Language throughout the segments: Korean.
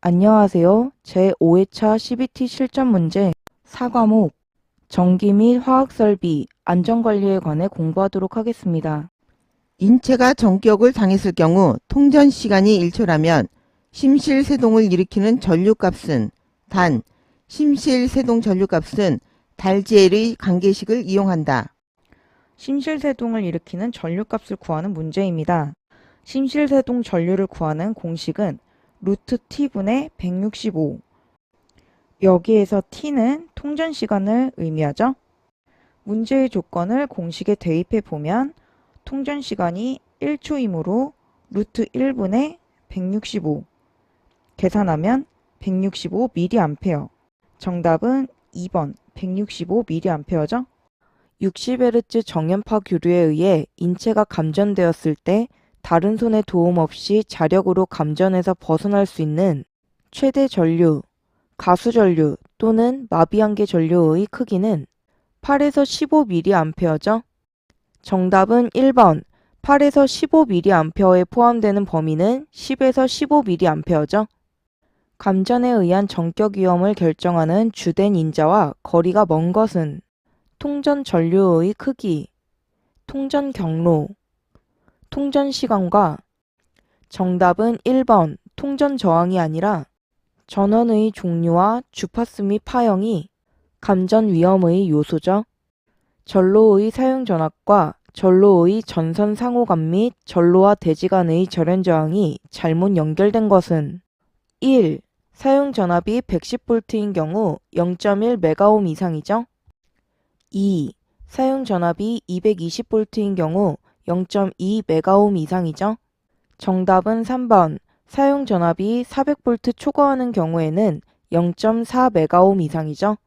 안녕하세요. 제5회차 CBT 실전 문제 4과목 전기 및 화학설비 안전관리에 관해 공부하도록 하겠습니다. 인체가 전격을 당했을 경우 통전 시간이 1초라면 심실세동을 일으키는 전류값은 단, 심실세동 전류값은 달지엘의 관계식을 이용한다. 심실세동을 일으키는 전류값을 구하는 문제입니다. 심실세동 전류를 구하는 공식은 루트 t분의 165. 여기에서 t는 통전시간을 의미하죠. 문제의 조건을 공식에 대입해 보면 통전시간이 1초이므로 루트 1분의 165 계산하면 165mA. 정답은 2번 165mA죠. 60Hz 정연파 교류에 의해 인체가 감전되었을 때 다른 손의 도움 없이 자력으로 감전에서 벗어날 수 있는 최대 전류, 가수전류 또는 마비한계 전류의 크기는 8에서 15mA죠. 정답은 1번 8에서 15mA에 포함되는 범위는 10에서 15mA죠. 감전에 의한 전격 위험을 결정하는 주된 인자와 거리가 먼 것은 통전 전류의 크기, 통전 경로, 통전 시간과 정답은 1번 통전 저항이 아니라 전원의 종류와 주파수 및 파형이 감전 위험의 요소죠. 전로의 사용 전압과 전로의 전선 상호감 및 전로와 대지 간의 절연 저항이 잘못 연결된 것은 1. 사용 전압이 110V인 경우 0.1MΩ 이상이죠. 2. 사용 전압이 220V인 경우 0.2MΩ 이상이죠. 정답은 3번. 사용 전압이 400V 초과하는 경우에는 0.4MΩ 이상이죠.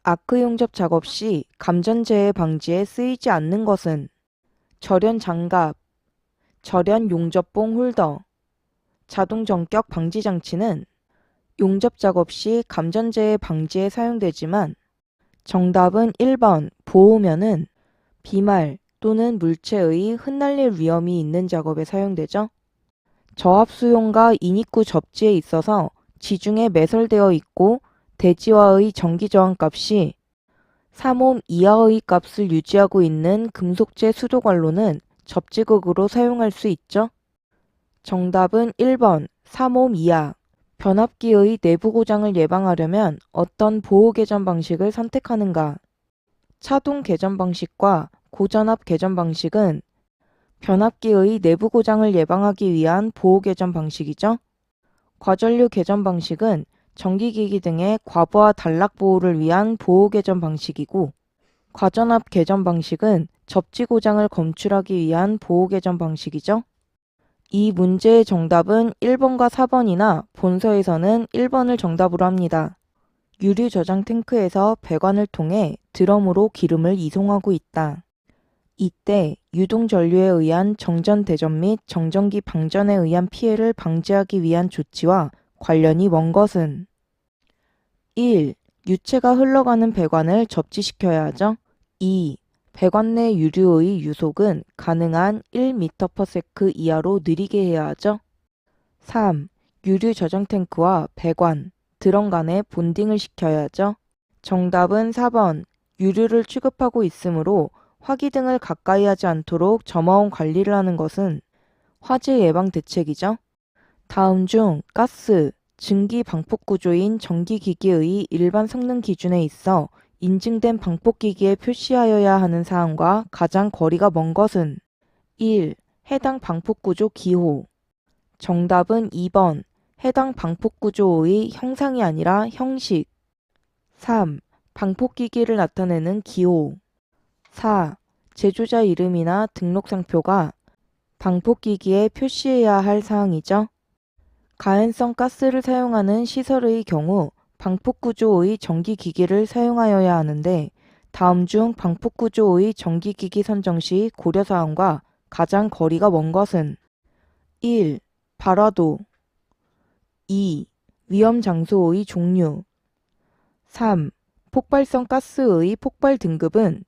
아크 용접 작업 시 감전재해 방지에 쓰이지 않는 것은 절연 장갑, 절연 용접봉 홀더, 자동 전격 방지 장치는 용접 작업 시 감전재해 방지에 사용되지만 정답은 1번 보호면은 비말 또는 물체의 흩날릴 위험이 있는 작업에 사용되죠. 저압수용과 인입구 접지에 있어서 지중해 매설되어 있고 대지와의 전기저항값이 3옴 이하의 값을 유지하고 있는 금속재 수도관로는 접지극으로 사용할 수 있죠. 정답은 1번 3옴 이하. 변압기의 내부 고장을 예방하려면 어떤 보호 개전 방식을 선택하는가? 차동 개전 방식과 고전압 개전 방식은 변압기의 내부 고장을 예방하기 위한 보호 개전 방식이죠. 과전류 개전 방식은 전기기기 등의 과부하 단락 보호를 위한 보호 개전 방식이고, 과전압 개전 방식은 접지 고장을 검출하기 위한 보호 개전 방식이죠. 이 문제의 정답은 1번과 4번이나 본서에서는 1번을 정답으로 합니다. 유류 저장 탱크에서 배관을 통해 드럼으로 기름을 이송하고 있다. 이때 유동 전류에 의한 정전 대전 및 정전기 방전에 의한 피해를 방지하기 위한 조치와 관련이 먼 것은 1. 유체가 흘러가는 배관을 접지시켜야 하죠. 2. 배관 내 유류의 유속은 가능한 1m/s 이하로 느리게 해야 하죠. 3. 유류 저장 탱크와 배관, 드럼 간에 본딩을 시켜야 하죠. 정답은 4번. 유류를 취급하고 있으므로 화기 등을 가까이 하지 않도록 점화원 관리를 하는 것은 화재 예방 대책이죠. 다음 중 가스, 증기 방폭 구조인 전기기기의 일반 성능 기준에 있어 인증된 방폭기기에 표시하여야 하는 사항과 가장 거리가 먼 것은 1. 해당 방폭구조 기호. 정답은 2번. 해당 방폭구조의 형상이 아니라 형식. 3. 방폭기기를 나타내는 기호. 4. 제조자 이름이나 등록상표가 방폭기기에 표시해야 할 사항이죠. 가연성 가스를 사용하는 시설의 경우 방폭구조의 전기기기를 사용하여야 하는데, 다음 중 방폭구조의 전기기기 선정 시 고려사항과 가장 거리가 먼 것은 1. 발화도. 2. 위험 장소의 종류. 3. 폭발성 가스의 폭발 등급은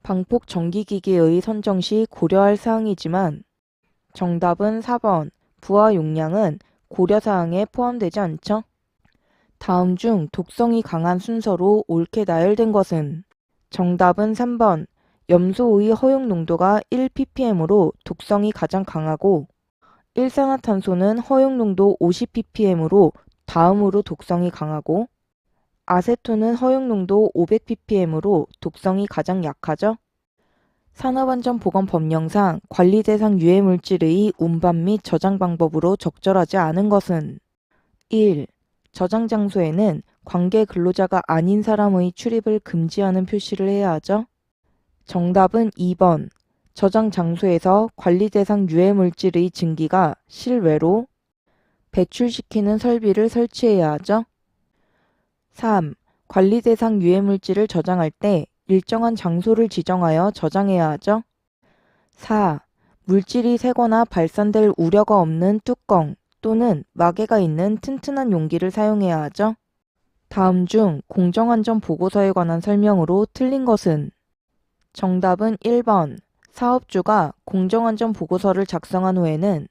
방폭 전기기기의 선정 시 고려할 사항이지만 정답은 4번. 부하 용량은 고려사항에 포함되지 않죠? 다음 중 독성이 강한 순서로 옳게 나열된 것은? 정답은 3번. 염소의 허용 농도가 1ppm으로 독성이 가장 강하고 일산화탄소는 허용 농도 50ppm으로 다음으로 독성이 강하고 아세톤은 허용 농도 500ppm으로 독성이 가장 약하죠. 산업안전보건법령상 관리 대상 유해 물질의 운반 및 저장 방법으로 적절하지 않은 것은? 1. 저장 장소에는 관계 근로자가 아닌 사람의 출입을 금지하는 표시를 해야 하죠. 정답은 2번. 저장 장소에서 관리 대상 유해 물질의 증기가 실외로 배출시키는 설비를 설치해야 하죠. 3. 관리 대상 유해 물질을 저장할 때 일정한 장소를 지정하여 저장해야 하죠. 4. 물질이 새거나 발산될 우려가 없는 뚜껑 또는 마개가 있는 튼튼한 용기를 사용해야 하죠. 다음 중 공정안전보고서에 관한 설명으로 틀린 것은? 정답은 1번. 사업주가 공정안전보고서를 작성한 후에는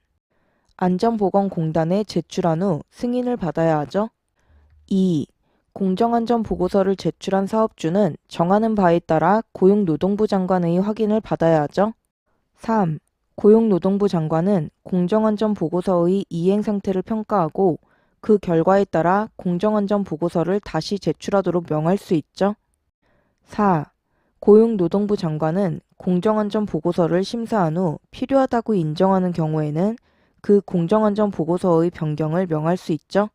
안전보건공단에 제출한 후 승인을 받아야 하죠. 2. 공정안전보고서를 제출한 사업주는 정하는 바에 따라 고용노동부 장관의 확인을 받아야 하죠. 3. 고용노동부 장관은 공정안전보고서의 이행 상태를 평가하고 그 결과에 따라 공정안전보고서를 다시 제출하도록 명할 수 있죠. 4. 고용노동부 장관은 공정안전보고서를 심사한 후 필요하다고 인정하는 경우에는 그 공정안전보고서의 변경을 명할 수 있죠.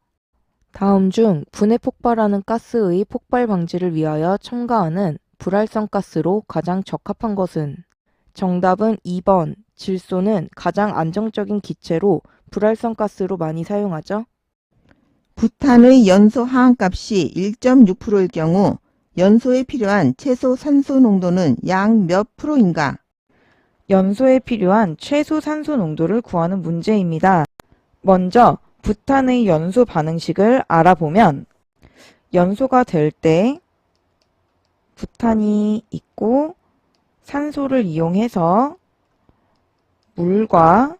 다음 중 분해 폭발하는 가스의 폭발 방지를 위하여 첨가하는 불활성 가스로 가장 적합한 것은? 정답은 2번. 질소는 가장 안정적인 기체로 불활성 가스로 많이 사용하죠. 부탄의 연소 하한값이 1.6%일 경우 연소에 필요한 최소 산소 농도는 약 몇 프로인가? 연소에 필요한 최소 산소 농도를 구하는 문제입니다. 먼저 부탄의 연소 반응식을 알아보면 연소가 될 때 부탄이 있고 산소를 이용해서 물과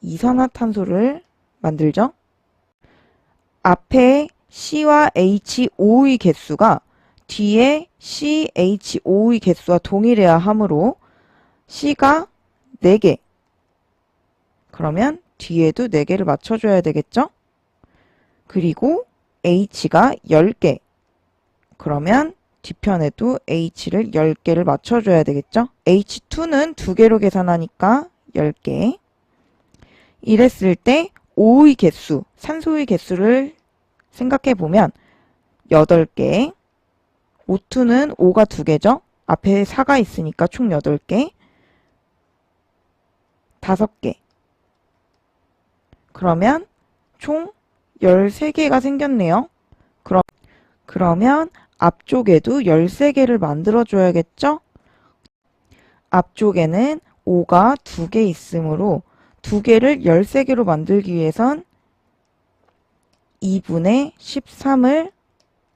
이산화탄소를 만들죠. 앞에 C와 H5의 개수가 뒤에 CH5의 개수와 동일해야 하므로 C가 4개, 그러면 뒤에도 4개를 맞춰줘야 되겠죠? 그리고 H가 10개, 그러면 뒤편에도 H를 10개를 맞춰줘야 되겠죠? H2는 2개로 계산하니까 10개. 이랬을 때 O의 개수, 산소의 개수를 생각해보면 8개, O2는 O가 2개죠? 앞에 4가 있으니까 총 8개, 5개. 그러면 총 13개가 생겼네요. 그러면 앞쪽에도 13개를 만들어줘야겠죠? 앞쪽에는 O가 2개 있으므로 2개를 13개로 만들기 위해선 2분의 13을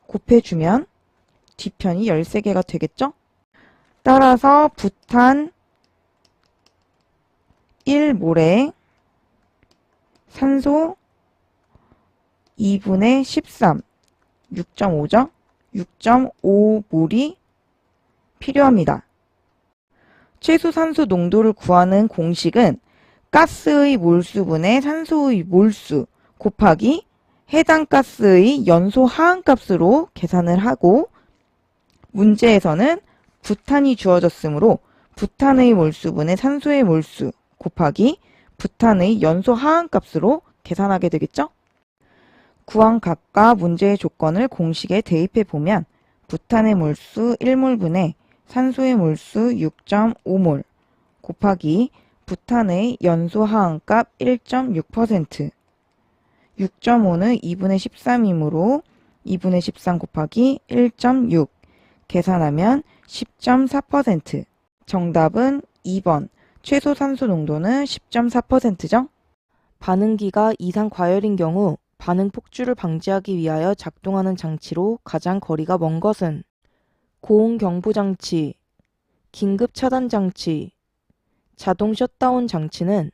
곱해주면 뒤편이 13개가 되겠죠? 따라서 부탄 1몰에 산소 2분의 13, 6.5죠? 6.5몰이 필요합니다. 최소 산소 농도를 구하는 공식은 가스의 몰수분의 산소의 몰수 곱하기 해당 가스의 연소 하한값으로 계산을 하고 문제에서는 부탄이 주어졌으므로 부탄의 몰수분의 산소의 몰수 곱하기 부탄의 연소 하한값으로 계산하게 되겠죠? 구한 값과 문제의 조건을 공식에 대입해 보면 부탄의 몰수 1몰분의 산소의 몰수 6.5몰 곱하기 부탄의 연소 하한값 1.6%, 6.5는 2분의 13이므로 2분의 13 곱하기 1.6 계산하면 10.4%. 정답은 2번. 최소 산소 농도는 10.4%죠. 반응기가 이상 과열인 경우 반응 폭주를 방지하기 위하여 작동하는 장치로 가장 거리가 먼 것은? 고온 경보 장치, 긴급 차단 장치, 자동 셧다운 장치는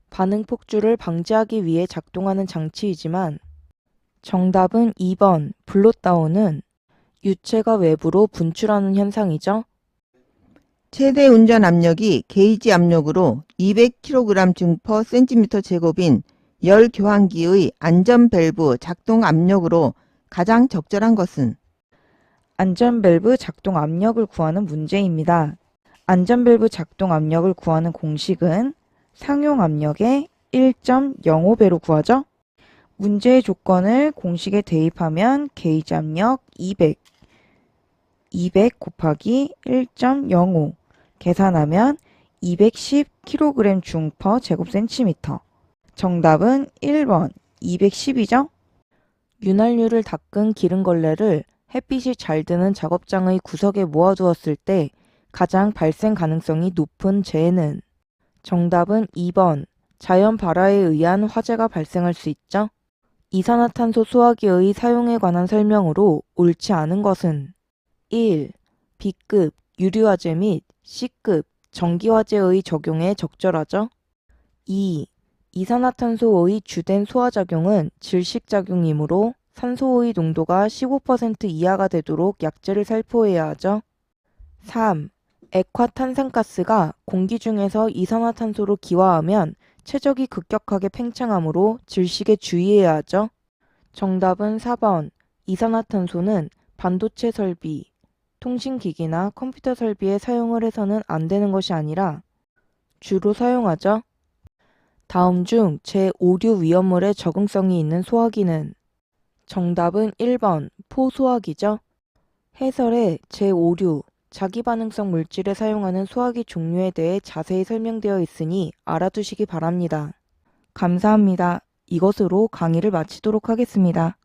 반응 폭주를 방지하기 위해 작동하는 장치이지만 정답은 2번 블롯다운은 유체가 외부로 분출하는 현상이죠. 최대 운전 압력이 게이지 압력으로 200kg 증퍼 cm 제곱인 열 교환기의 안전 밸브 작동 압력으로 가장 적절한 것은? 안전밸브 작동 압력을 구하는 문제입니다. 안전밸브 작동 압력을 구하는 공식은 상용 압력의 1.05배로 구하죠. 문제의 조건을 공식에 대입하면 게이지 압력 200 곱하기 1.05 계산하면 210kg 중 퍼 제곱센티미터. 정답은 1번 210이죠. 윤활유를 닦은 기름걸레를 햇빛이 잘 드는 작업장의 구석에 모아두었을 때 가장 발생 가능성이 높은 재해는? 정답은 2번 자연 발화에 의한 화재가 발생할 수 있죠. 이산화탄소 수화기의 사용에 관한 설명으로 옳지 않은 것은? 1. B급 유류화재 및 C급 전기화재의 적용에 적절하죠. 2. 이산화탄소의 주된 소화작용은 질식작용이므로 산소의 농도가 15% 이하가 되도록 약재를 살포해야 하죠. 3. 액화탄산가스가 공기 중에서 이산화탄소로 기화하면 최적이 급격하게 팽창하므로 질식에 주의해야 하죠. 정답은 4번 이산화탄소는 반도체 설비, 통신기기나 컴퓨터 설비에 사용을 해서는 안 되는 것이 아니라 주로 사용하죠. 다음 중 제5류 위험물에 적응성이 있는 소화기는? 정답은 1번 포소화기죠. 해설에 제5류 자기반응성 물질에 사용하는 소화기 종류에 대해 자세히 설명되어 있으니 알아두시기 바랍니다. 감사합니다. 이것으로 강의를 마치도록 하겠습니다.